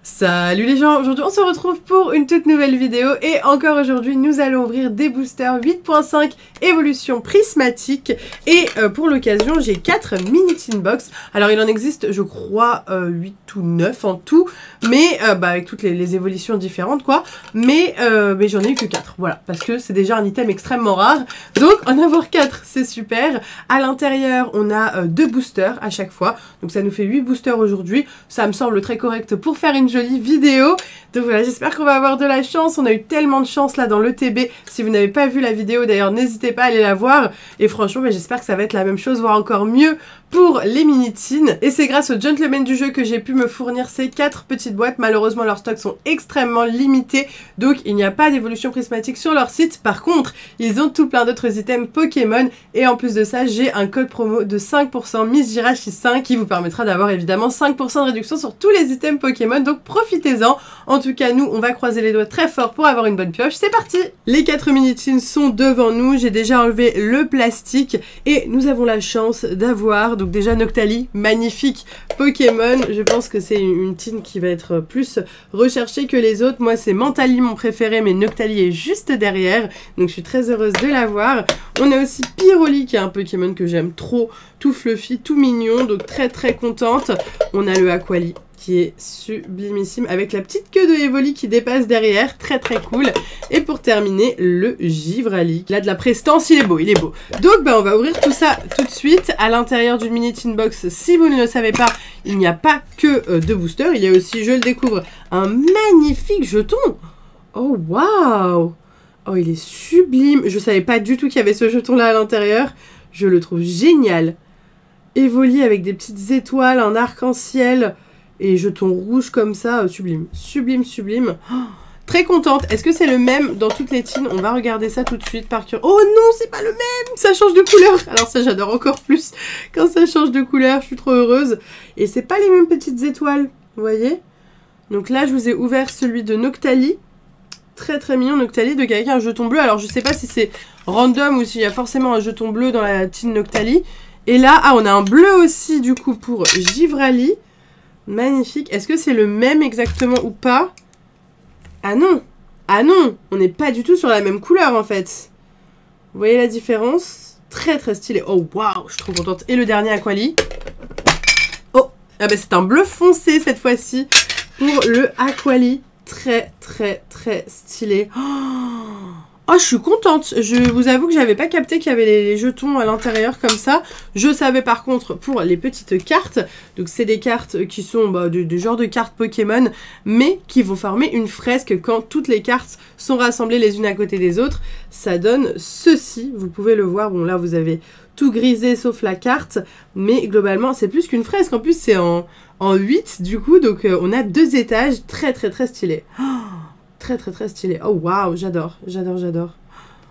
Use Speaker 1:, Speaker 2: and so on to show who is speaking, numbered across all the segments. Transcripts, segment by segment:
Speaker 1: Salut les gens, aujourd'hui on se retrouve pour une toute nouvelle vidéo et encore aujourd'hui nous allons ouvrir des boosters 8.5 évolution prismatique et pour l'occasion j'ai 4 mini tin box. Alors il en existe je crois 8 ou 9 en tout, mais avec toutes les évolutions différentes quoi, mais j'en ai eu que 4, voilà, parce que c'est déjà un item extrêmement rare, donc en avoir 4 c'est super. À l'intérieur on a 2 boosters à chaque fois, donc ça nous fait 8 boosters aujourd'hui, ça me semble très correct pour faire une jolie vidéo. Donc voilà, j'espère qu'on va avoir de la chance. On a eu tellement de chance là dans l'ETB. Si vous n'avez pas vu la vidéo d'ailleurs, n'hésitez pas à aller la voir. Et franchement, j'espère que ça va être la même chose, voire encore mieux pour les mini-tins. Et c'est grâce aux gentlemen du jeu que j'ai pu me fournir ces 4 petites boîtes. Malheureusement, leurs stocks sont extrêmement limités. Donc il n'y a pas d'évolution prismatique sur leur site. Par contre, ils ont tout plein d'autres items Pokémon. Et en plus de ça, j'ai un code promo de 5% Miss Jirachi 5 qui vous permettra d'avoir évidemment 5% de réduction sur tous les items Pokémon. Donc profitez-en. En tout cas, nous, on va croiser les doigts très fort pour avoir une bonne pioche. C'est parti! Les 4 mini-tins sont devant nous. J'ai déjà enlevé le plastique et nous avons la chance d'avoir, donc déjà Noctali, magnifique Pokémon. Je pense que c'est une tin qui va être plus recherchée que les autres. Moi, c'est Mentali mon préféré, mais Noctali est juste derrière. Donc, je suis très heureuse de l'avoir. On a aussi Pyroli, qui est un Pokémon que j'aime trop. Tout fluffy, tout mignon. Donc, très très contente. On a le Aquali, qui est sublimissime, avec la petite queue de Evoli qui dépasse derrière, très très cool. Et pour terminer, le Givrali. Il a de la prestance, il est beau, il est beau. Donc on va ouvrir tout ça tout de suite. À l'intérieur d'une mini tin box, si vous ne le savez pas, il n'y a pas que de boosters, il y a aussi, je le découvre, un magnifique jeton. Oh waouh! Oh, il est sublime. Je savais pas du tout qu'il y avait ce jeton là à l'intérieur. Je le trouve génial. Evoli avec des petites étoiles, un arc-en-ciel et jeton rouge comme ça, sublime, sublime, sublime. Oh, très contente. Est-ce que c'est le même dans toutes les tins? On va regarder ça tout de suite par cœur. Oh non, c'est pas le même. Ça change de couleur. Alors ça, j'adore encore plus quand ça change de couleur. Je suis trop heureuse. Et c'est pas les mêmes petites étoiles, vous voyez? Donc là, je vous ai ouvert celui de Noctali. Très très mignon, Noctali, donc avec un jeton bleu. Alors je sais pas si c'est random ou s'il y a forcément un jeton bleu dans la tin Noctali. Et là, on a un bleu aussi du coup pour Givrali. Magnifique. Est-ce que c'est le même exactement ou pas? Ah non! Ah non! On n'est pas du tout sur la même couleur en fait. Vous voyez la différence? Très très stylé. Oh waouh! Je suis trop contente. Et le dernier Aquali. Oh! Ah c'est un bleu foncé cette fois-ci pour le Aquali. Très très très stylé. Oh, je suis contente. Je vous avoue que j'avais pas capté qu'il y avait les jetons à l'intérieur comme ça. Je savais par contre pour les petites cartes. Donc c'est des cartes qui sont du genre de cartes Pokémon, mais qui vont former une fresque quand toutes les cartes sont rassemblées les unes à côté des autres. Ça donne ceci. Vous pouvez le voir. Bon là vous avez tout grisé sauf la carte, mais globalement c'est plus qu'une fresque. En plus c'est en 8 du coup, donc on a 2 étages. Très très très stylé. Oh, très très très stylé. Oh waouh, j'adore, j'adore, j'adore.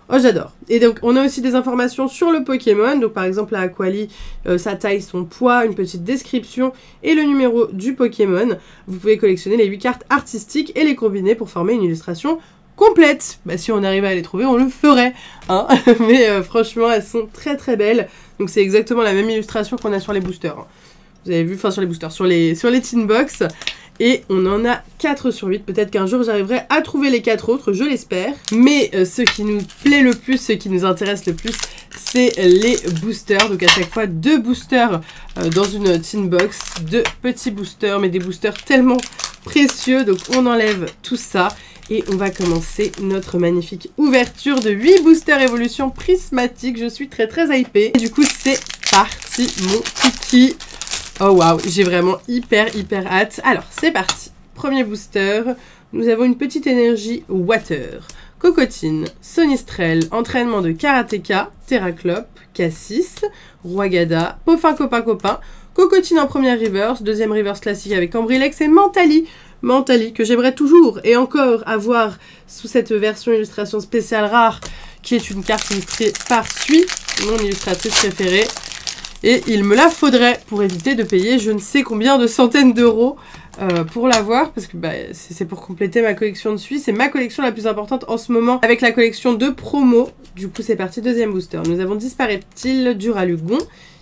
Speaker 1: Oh j'adore. Et donc on a aussi des informations sur le Pokémon. Donc par exemple la Aquali, sa taille, son poids, une petite description et le numéro du Pokémon. Vous pouvez collectionner les 8 cartes artistiques et les combiner pour former une illustration complète. Si on arrivait à les trouver, on le ferait. Hein. Mais franchement, elles sont très très belles. Donc c'est exactement la même illustration qu'on a sur les boosters. Hein. Vous avez vu, enfin sur les boosters, sur les tin box. Et on en a 4 sur 8. Peut-être qu'un jour j'arriverai à trouver les 4 autres, je l'espère. Mais ce qui nous plaît le plus, ce qui nous intéresse le plus, c'est les boosters. Donc à chaque fois 2 boosters dans une tin box. 2 petits boosters, mais des boosters tellement précieux. Donc on enlève tout ça. Et on va commencer notre magnifique ouverture de 8 boosters évolution prismatique. Je suis très très hypée. Et du coup c'est parti mon kiki. Oh waouh, j'ai vraiment hyper hâte. Alors, c'est parti. Premier booster, nous avons une petite énergie water. Cocotine, Sonistrel, entraînement de Karateka, Terraclope, Cassis, Roigada, Poffin copain copain, Cocotine en première reverse, deuxième reverse classique avec Cambrilex et Mentali. Mentali que j'aimerais toujours et encore avoir sous cette version illustration spéciale rare qui est une carte illustrée par Sui, mon illustratrice préférée. Et il me la faudrait pour éviter de payer je ne sais combien de centaines d'euros pour l'avoir. Parce que c'est pour compléter ma collection de Suisse. C'est ma collection la plus importante en ce moment avec la collection de promo. Du coup c'est parti, deuxième booster. Nous avons Dispareptile, Duralugon,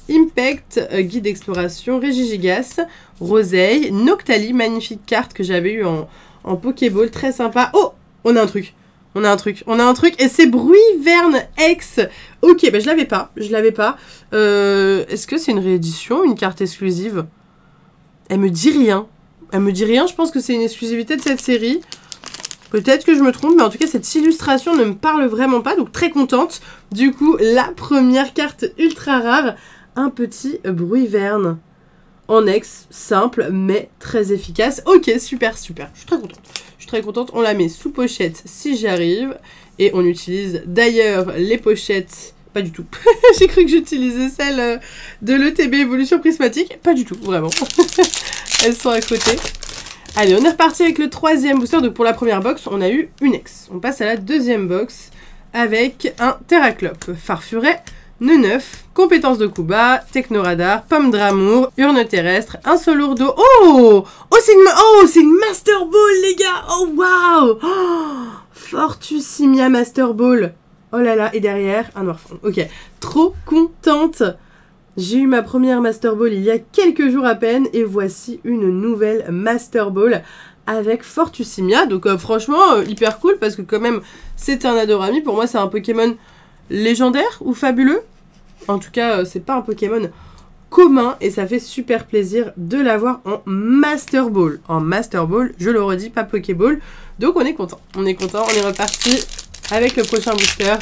Speaker 1: Impact, guide d'exploration, Régigigas, Roseille, Noctali, magnifique carte que j'avais eu en Pokéball, très sympa. Oh, on a un truc. On a un truc, et c'est Bruivern X. Ok, bah je l'avais pas, Est-ce que c'est une réédition, une carte exclusive? Elle me dit rien. Je pense que c'est une exclusivité de cette série. Peut-être que je me trompe, mais en tout cas, cette illustration ne me parle vraiment pas, donc très contente. Du coup, la première carte ultra rare, un petit Bruivern. En ex, simple, mais très efficace. Ok, super. Je suis très contente. On la met sous pochette si j'y arrive. Et on utilise d'ailleurs les pochettes... Pas du tout. J'ai cru que j'utilisais celle de l'ETB Évolution Prismatique. Pas du tout, vraiment. Elles sont à côté. Allez, on est reparti avec le troisième booster. Donc pour la première box, on a eu une ex. On passe à la deuxième box avec un Terraclope, Farfuret, Neneuf, Compétence de Kuba, Technoradar, Pomme d'Amour, Urne Terrestre, un Solourdo. Oh, c'est une Master Ball, les gars. Oh, waouh. Oh, Fortussimia Master Ball. Oh là là, et derrière, un noir fond. Ok, trop contente. J'ai eu ma première Master Ball il y a quelques jours à peine, et voici une nouvelle Master Ball avec Fortussimia. Donc franchement, hyper cool, parce que quand même, c'est un Adorami. Pour moi, c'est un Pokémon légendaire ou fabuleux. En tout cas, c'est pas un Pokémon commun, et ça fait super plaisir de l'avoir en Master Ball. En Master Ball, je le redis, pas Pokéball. Donc on est content, on est reparti avec le prochain booster.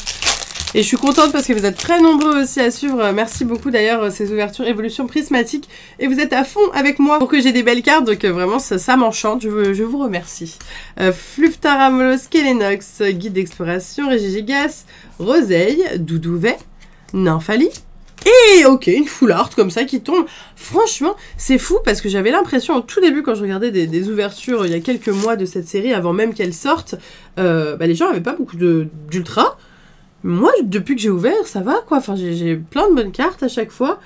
Speaker 1: Et je suis contente parce que vous êtes très nombreux aussi à suivre. Merci beaucoup d'ailleurs ces ouvertures Évolution Prismatique. Et vous êtes à fond avec moi pour que j'ai des belles cartes. Donc vraiment ça m'enchante. Je vous remercie. Flufftaramolos, Kelenox, Guide d'Exploration, Régigigas, Roseille, Doudouvet, Nymphali. Et ok, une full art comme ça qui tombe. Franchement, c'est fou parce que j'avais l'impression au tout début quand je regardais des ouvertures il y a quelques mois de cette série avant même qu'elle sorte, les gens n'avaient pas beaucoup d'ultra. Moi, depuis que j'ai ouvert, ça va quoi. Enfin, j'ai plein de bonnes cartes à chaque fois.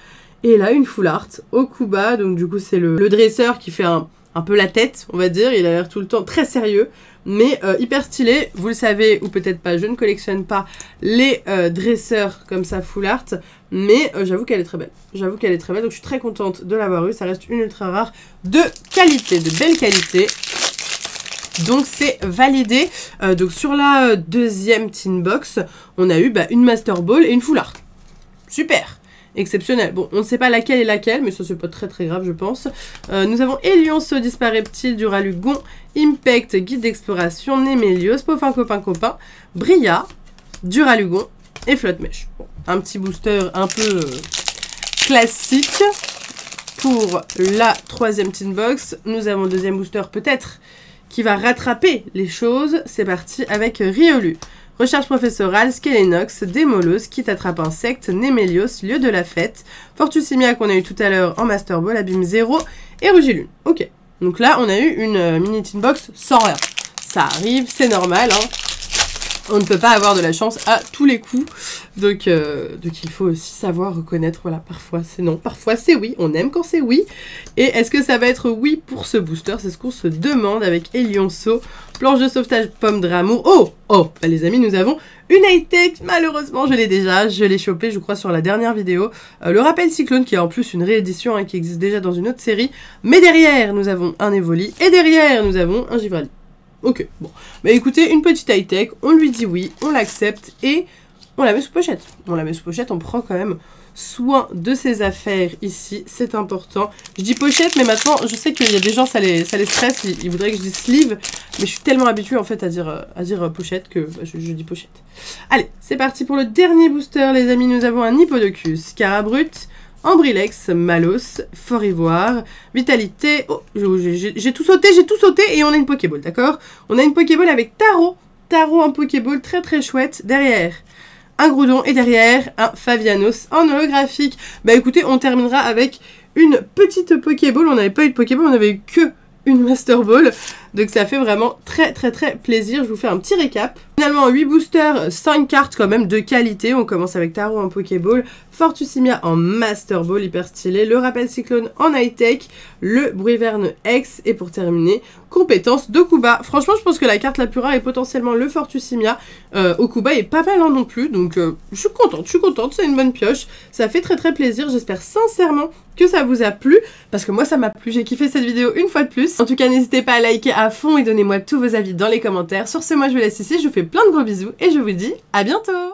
Speaker 1: Et là, une full art au Kuba. Donc du coup, c'est le dresseur qui fait un peu la tête, on va dire. Il a l'air tout le temps très sérieux, mais hyper stylé. Vous le savez, ou peut-être pas, je ne collectionne pas les dresseurs comme ça full art. Mais j'avoue qu'elle est très belle. Donc je suis très contente de l'avoir eu. Ça reste une ultra rare de qualité, de belle qualité. Donc c'est validé. Donc sur la deuxième tin box, on a eu une Master Ball et une full art. Super, exceptionnel. Bon, on ne sait pas laquelle est laquelle, mais ça c'est pas très grave je pense. Nous avons Elionceau, Dispareptile, Duralugon, Impact, Guide d'Exploration, Némélios, Popin Copain, Bria, Duralugon et Flotte-Mèche. Bon, un petit booster un peu classique. Pour la troisième tin box, nous avons le deuxième booster peut-être qui va rattraper les choses. C'est parti avec Riolu. Recherche professorale, Skelenox, Démolos, Kit attrape insecte, Némélios, Lieu de la fête, Fortussimia qu'on a eu tout à l'heure en Master Ball, Abîme 0 et Rugilune. Ok, donc là on a eu une mini tin box sans rien. Ça arrive, c'est normal, hein. On ne peut pas avoir de la chance à tous les coups. Donc il faut aussi savoir reconnaître, voilà, parfois c'est non, parfois c'est oui. On aime quand c'est oui. Et est-ce que ça va être oui pour ce booster? C'est ce qu'on se demande avec Elionceau. Planche de sauvetage, Pomme d'Amour. Oh, les amis, nous avons une high-tech. Malheureusement, je l'ai chopé, je crois, sur la dernière vidéo. Le rappel Cyclone, qui est en plus une réédition, hein, qui existe déjà dans une autre série. Mais derrière, nous avons un Evoli. Et derrière, nous avons un Givrali. Ok, bon. Bah écoutez, une petite high-tech, on lui dit oui, on l'accepte et on la met sous pochette. On prend quand même soin de ses affaires ici, c'est important. Je dis pochette, mais maintenant, je sais qu'il y a des gens, ça les stresse, ils voudraient que je dise sleeve, mais je suis tellement habituée en fait à dire pochette que je dis pochette. Allez, c'est parti pour le dernier booster, les amis. Nous avons un Hippodocus, Carabrut, Ambrilex, Malos, Fort Ivoire, Vitalité. Oh, j'ai tout sauté et on a une Pokéball, d'accord? On a une Pokéball avec Taro. Taro en Pokéball, très chouette. Derrière, un Groudon et derrière, un Favianos en holographique. Bah écoutez, on terminera avec une petite Pokéball. On n'avait pas eu de Pokéball, on avait eu que une Master Ball. Donc ça fait vraiment très plaisir. Je vous fais un petit récap. Finalement 8 boosters, 5 cartes quand même de qualité. On commence avec Taro en Pokéball, Fortussimia en Master Ball, hyper stylé, le Rappel Cyclone en High-Tech, le Bruiverne X et pour terminer, compétence d'Okuba. Franchement je pense que la carte la plus rare est potentiellement le Fortussimia. Okuba est pas mal hein, non plus, donc je suis contente, c'est une bonne pioche. Ça fait très plaisir, j'espère sincèrement que ça vous a plu, parce que moi ça m'a plu, j'ai kiffé cette vidéo une fois de plus. En tout cas n'hésitez pas à liker à fond et donnez-moi tous vos avis dans les commentaires. Sur ce moi je vous laisse ici, je vous fais plein de gros bisous et je vous dis à bientôt.